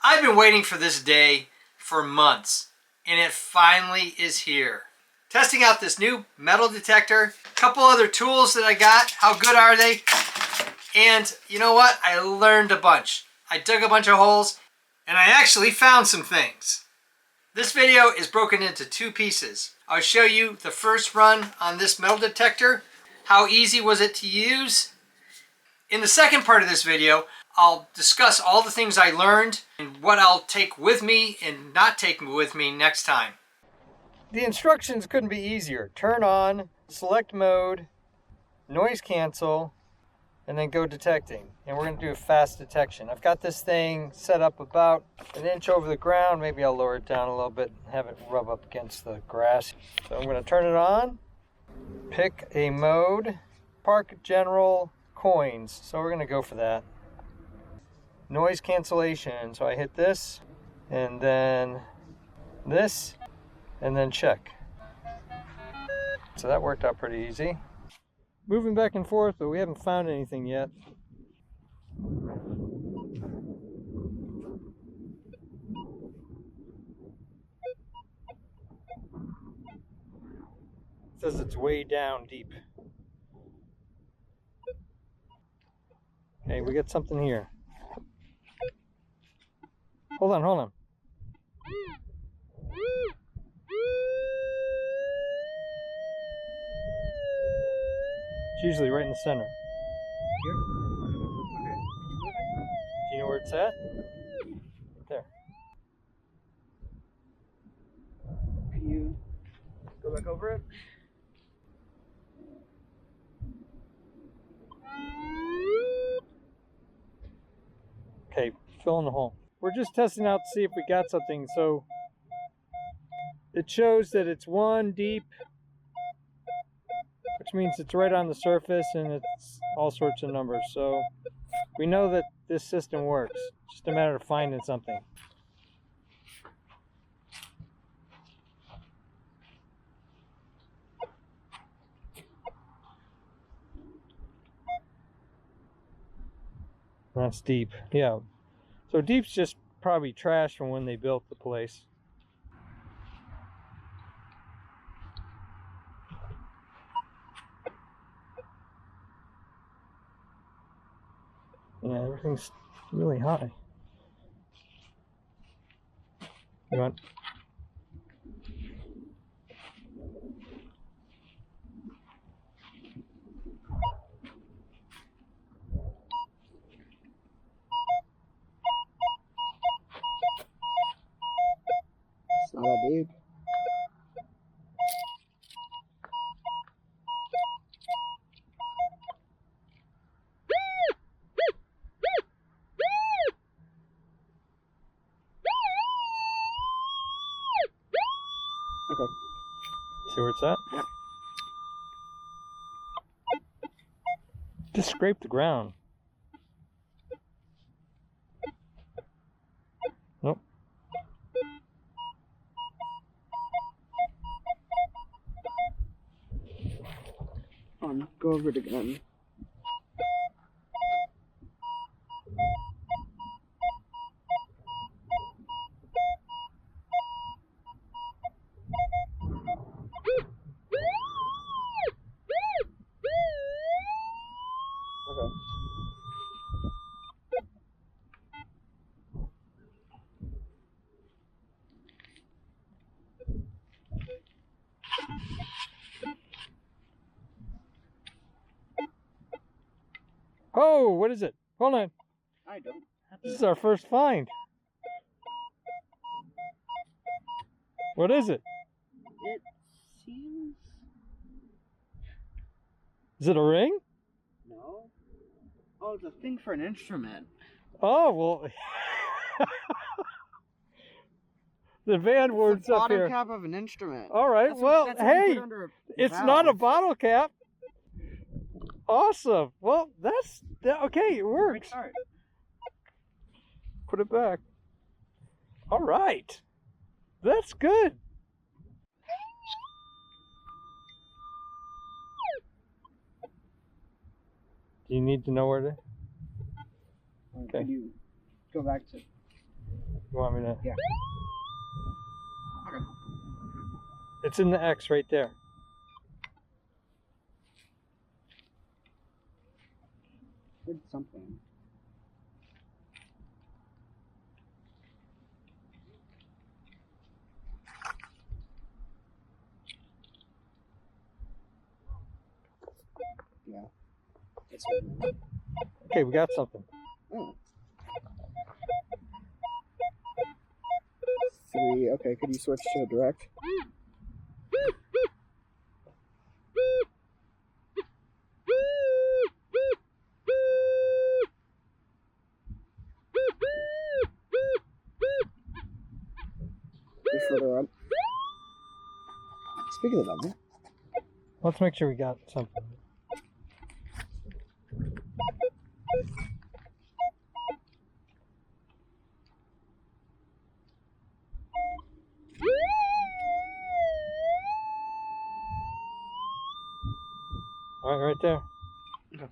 I've been waiting for this day for months, and it finally is here. Testing out this new metal detector, a couple other tools that I got. How good are they? And you know what? I learned a bunch. I dug a bunch of holes, and I actually found some things. This video is broken into two pieces. I'll show you the first run on this metal detector. How easy was it to use? In the second part of this video, I'll discuss all the things I learned and what I'll take with me and not take with me next time. The instructions couldn't be easier. Turn on, select mode, noise cancel, and then go detecting. And we're going to do a fast detection. I've got this thing set up about an inch over the ground. Maybe I'll lower it down a little bit and have it rub up against the grass. So I'm going to turn it on, pick a mode, park general coins. So we're going to go for that. Noise cancellation. So I hit this, and then this, and then check. So that worked out pretty easy. Moving back and forth, but we haven't found anything yet. It says it's way down deep. Hey, we got something here. Hold on. It's usually right in the center. Here? Okay. Do you know where it's at? Right there. Can you go back over it? Okay, fill in the hole. We're just testing out to see if we got something. So it shows that it's 1 deep, which means it's right on the surface, and it's all sorts of numbers. So we know that this system works. It's just a matter of finding something. That's deep. Yeah. So deep's just probably trash from when they built the place. Yeah, everything's really high. You want? It's not that deep. Okay. See where it's at? Yeah. Just scrape the ground. Nope. Go over it again. Okay. Oh, what is it? Hold on. I don't. This is our first find. What is it? It seems... Is it a ring? No. Oh, it's a thing for an instrument. Oh, well. The van words up here. It's a bottle cap of an instrument. All right. That's Well, what you hey, put under a it's valve. not a bottle cap. Awesome. Well, that's okay. It works. Great start. Put it back. All right. That's good. Do you need to know where to? Okay. Can you go back to... You want me to? Yeah. Okay. It's in the X right there. Did something. Yeah. It's Okay, we got something. oh. 3. Okay, could you switch to direct? Be further up. Speaking of that, Let's make sure we got something. All right, right there. Okay.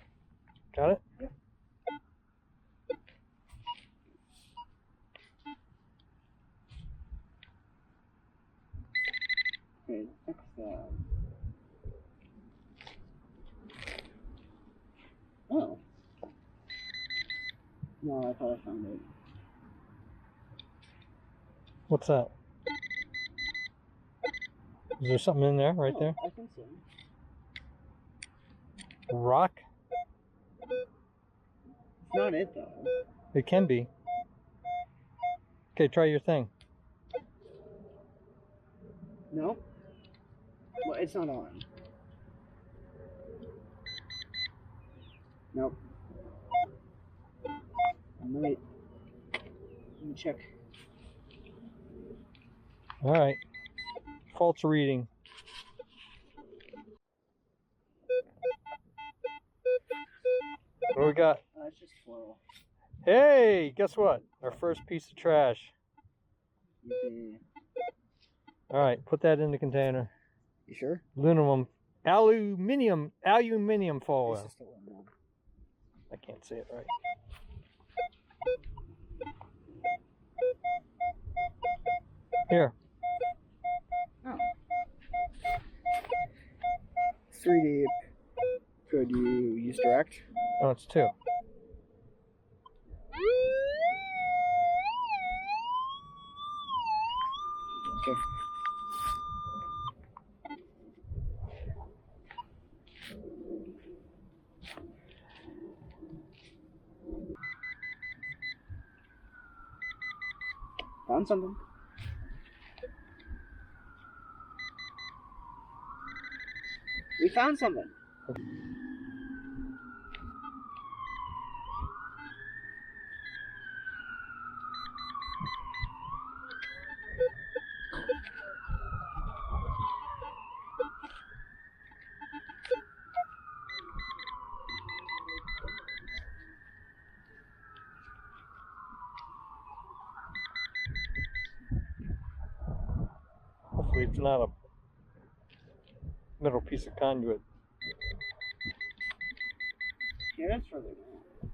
Got it? Yeah. Okay, X-Terra. Oh. No, I thought I found it. What's that? Is there something in there, right there? I think so. Rock? It's not it, though. It can be. Okay, try your thing. No? Well, it's not on. Nope. I might. Let me check. All right. False reading. What do we got? It's just floral. Hey, guess what? Our first piece of trash. Yippee. All right, put that in the container. You sure? Aluminium It's foil. just a little. I can't say it right. Here. Oh. 3 deep. Could you use direct? Oh, it's 2. Okay. Found something. We found something. Hopefully it's not a metal piece of conduit. Yeah, that's further down.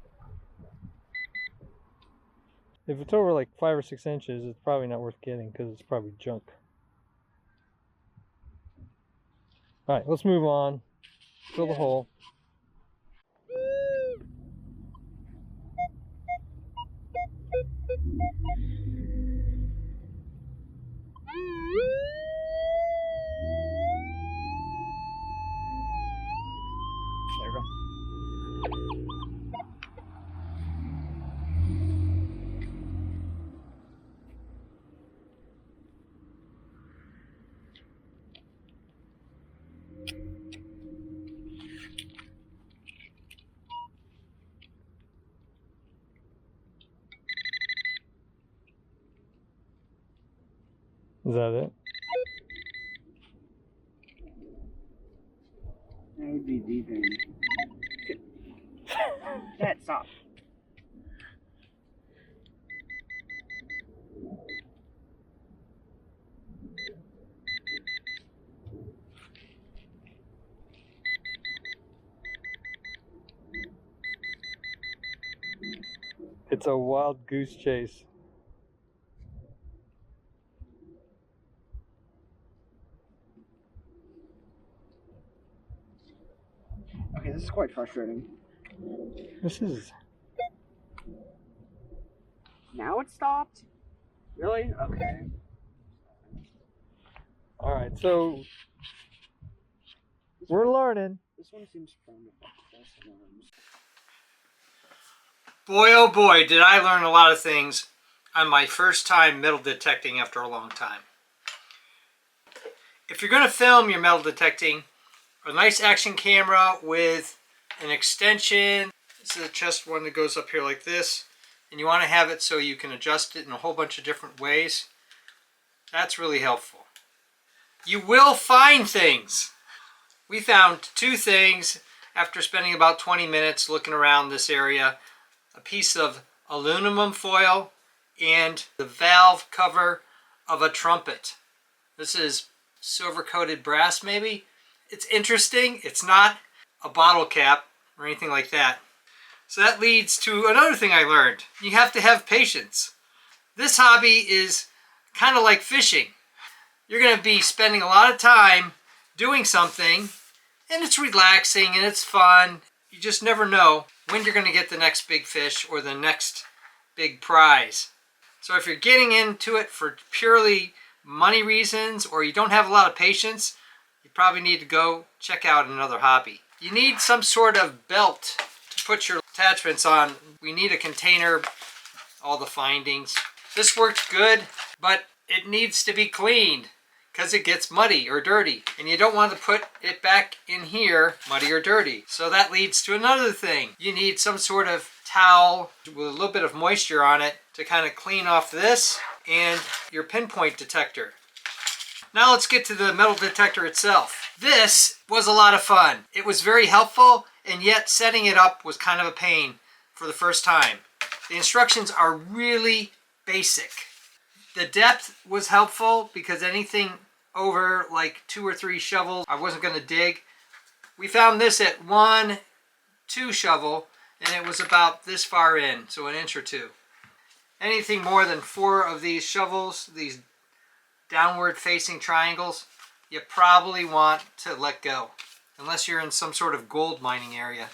If it's over like 5 or 6 inches, it's probably not worth getting because it's probably junk. All right, let's move on. Fill the hole. There we go. Is that it? That would be the thing. That's off. It's a wild goose chase. Okay, this is quite frustrating. This is... Now it stopped? Really? Okay. Alright, so we're learning. This one seems fun. Best ones. Boy, oh boy, did I learn a lot of things on my first time metal detecting after a long time. If you're going to film your metal detecting, a nice action camera with an extension. This is a chest one that goes up here like this. And you want to have it so you can adjust it in a whole bunch of different ways. That's really helpful. You will find things. We found two things after spending about 20 minutes looking around this area. A piece of aluminum foil and the valve cover of a trumpet. This is silver coated brass maybe. It's interesting. It's not a bottle cap or anything like that. So that leads to another thing I learned. You have to have patience. This hobby is kind of like fishing. You're going to be spending a lot of time doing something, and it's relaxing and it's fun. You just never know when you're going to get the next big fish or the next big prize. So if you're getting into it for purely money reasons, or you don't have a lot of patience, you probably need to go check out another hobby. You need some sort of belt to put your attachments on. We need a container, all the findings. This works good, but it needs to be cleaned because it gets muddy or dirty, and you don't want to put it back in here muddy or dirty. So that leads to another thing. You need some sort of towel with a little bit of moisture on it to kind of clean off this and your pinpoint detector. Now let's get to the metal detector itself. This was a lot of fun. It was very helpful, and yet setting it up was kind of a pain for the first time. The instructions are really basic. The depth was helpful because anything over like 2 or 3 shovels I wasn't going to dig. We found this at 1-2 shovel, and it was about this far in, so 1 inch or 2. Anything more than 4 of these shovels, these downward facing triangles, you probably want to let go, unless you're in some sort of gold mining area.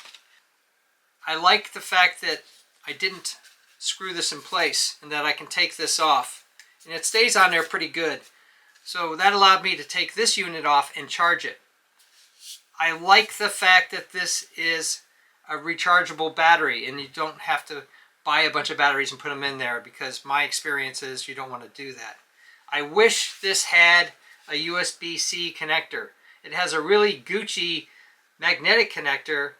I like the fact that I didn't screw this in place and that I can take this off. And it stays on there pretty good. So that allowed me to take this unit off and charge it. I like the fact that this is a rechargeable battery and you don't have to buy a bunch of batteries and put them in there, because my experience is you don't want to do that. I wish this had a USB-C connector. It has a really Gucci magnetic connector.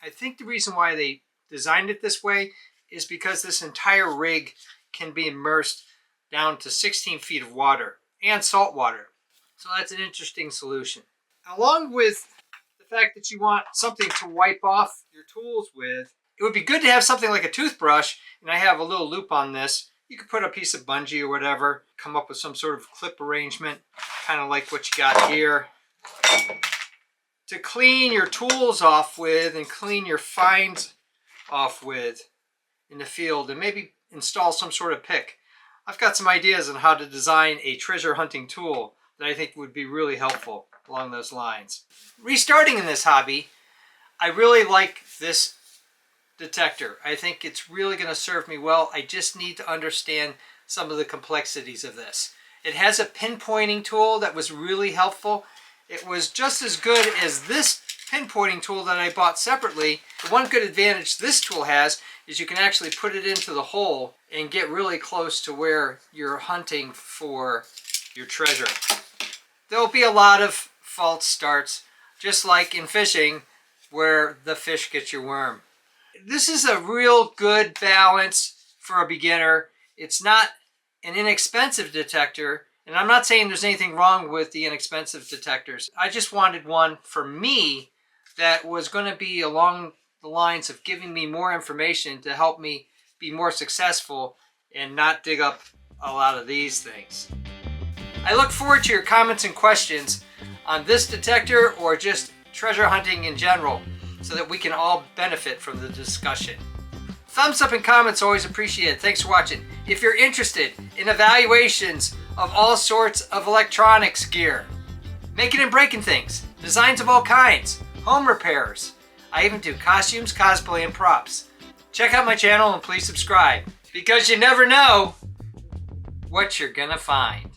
I think the reason why they designed it this way is because this entire rig can be immersed down to 16 feet of water and salt water. So that's an interesting solution. Along with the fact that you want something to wipe off your tools with, it would be good to have something like a toothbrush, and I have a little loop on this. You could put a piece of bungee or whatever, come up with some sort of clip arrangement, kind of like what you got here, to clean your tools off with and clean your finds off with in the field, and maybe install some sort of pick. I've got some ideas on how to design a treasure hunting tool that I think would be really helpful along those lines. Restarting in this hobby, I really like this detector. I think it's really going to serve me well. I just need to understand some of the complexities of this. It has a pinpointing tool that was really helpful. It was just as good as this pinpointing tool that I bought separately. The one good advantage this tool has is you can actually put it into the hole and get really close to where you're hunting for your treasure. There'll be a lot of false starts, just like in fishing, where the fish gets your worm. This is a real good balance for a beginner. It's not an inexpensive detector, and I'm not saying there's anything wrong with the inexpensive detectors. I just wanted one for me that was going to be along the lines of giving me more information to help me be more successful and not dig up a lot of these things. I look forward to your comments and questions on this detector or just treasure hunting in general, so that we can all benefit from the discussion. Thumbs up and comments always appreciated. Thanks for watching. If you're interested in evaluations of all sorts of electronics gear, making and breaking things, designs of all kinds, home repairs, I even do costumes, cosplay, and props. Check out my channel and please subscribe, because you never know what you're gonna find.